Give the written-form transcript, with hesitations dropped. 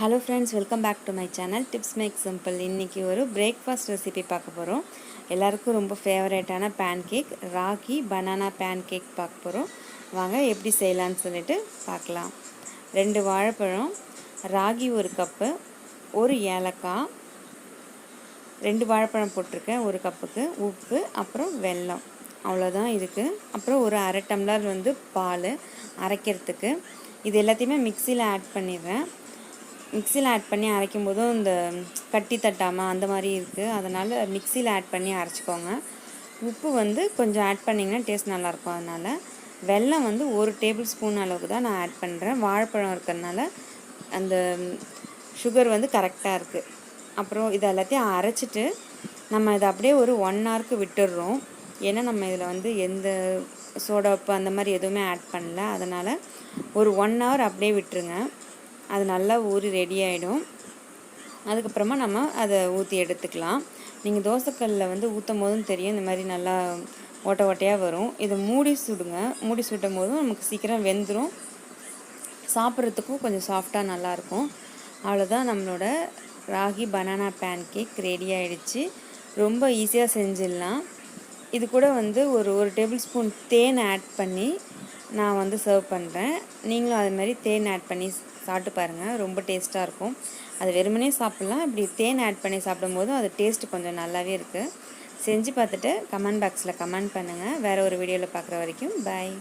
Hello friends, welcome back to my channel tips make simple. இன்றைக்கி ஒரு breakfast recipe பார்க்க போகிறோம். எல்லாருக்கும் ரொம்ப ஃபேவரேட்டான பேன்கேக், ராகி பனானா பேன்கேக் பார்க்க போகிறோம். வாங்க எப்படி செய்யலான்னு சொல்லிட்டு பார்க்கலாம். 2 வாழைப்பழம், ராகி 1 கப்பு, 1 ஏலக்காய், 2 வாழைப்பழம் போட்டிருக்கேன் 1 கப்புக்கு, உப்பு, அப்புறம் வெல்லம், அவ்வளோதான் இதுக்கு. அப்புறம் ஒரு அரை டம்ளர் பால் அரைக்கிறதுக்கு. இது எல்லாத்தையுமே மிக்சியில் ஆட் பண்ணிடுறேன். மிக்சியில் ஆட் பண்ணி அரைக்கும் போதும் இந்த கட்டி தட்டாமல் அந்த மாதிரி இருக்குது. அதனால் மிக்சியில் ஆட் பண்ணி அரைச்சிக்கோங்க. உப்பு கொஞ்சம் ஆட் பண்ணிங்கன்னா டேஸ்ட் நல்லாயிருக்கும். அதனால் வெல்லம் 1 டேபிள் ஸ்பூன் அளவுக்கு தான் நான் ஆட் பண்ணுறேன். வாழைப்பழம் இருக்கிறதுனால அந்த சுகர் கரெக்டாக இருக்குது. அப்புறம் இது எல்லாத்தையும் அரைச்சிட்டு நம்ம இதை அப்படியே ஒரு 1 ஹவருக்கு விட்டுடுறோம். ஏன்னா நம்ம இதில் எந்த சோடா உப்பு அந்த மாதிரி எதுவுமே ஆட் பண்ணல. அதனால் ஒரு 1 ஹவர் அப்படியே விட்டுருங்க. அது நல்லா ஊறி ரெடி ஆகிடும். அதுக்கப்புறமா நம்ம அதை ஊற்றி எடுத்துக்கலாம். நீங்கள் தோசைக்கல்லில் ஊற்றும் போதும் தெரியும், இந்த மாதிரி நல்லா ஓட்டை ஓட்டையாக வரும். இதை மூடி சுடுங்க. மூடி சுட்டும் போதும் நமக்கு சீக்கிரம் வெந்துடும். சாப்பிட்றதுக்கும் கொஞ்சம் சாஃப்டாக நல்லாயிருக்கும். அவ்வளோதான், நம்மளோட ராகி பனானா பேன்கேக் ரெடி ஆகிடுச்சு. ரொம்ப ஈஸியாக செஞ்சிடலாம். இது கூட ஒரு டேபிள் ஸ்பூன் தேன் ஆட் பண்ணி நான் சர்வ் பண்ணுறேன். நீங்களும் அது மாதிரி தேன் ஆட் பண்ணி சாப்பிட்டு பாருங்கள், ரொம்ப டேஸ்ட்டாக இருக்கும். அது வெறுமனே சாப்பிட்லாம். இப்படி தேன் ஆட் பண்ணி சாப்பிடும்போதும் அது டேஸ்ட்டு கொஞ்சம் நல்லாவே இருக்குது. செஞ்சு பார்த்துட்டு கமெண்ட் பாக்ஸில் கமெண்ட் பண்ணுங்கள். வேறு ஒரு வீடியோவில் பார்க்குற வரைக்கும் பாய்.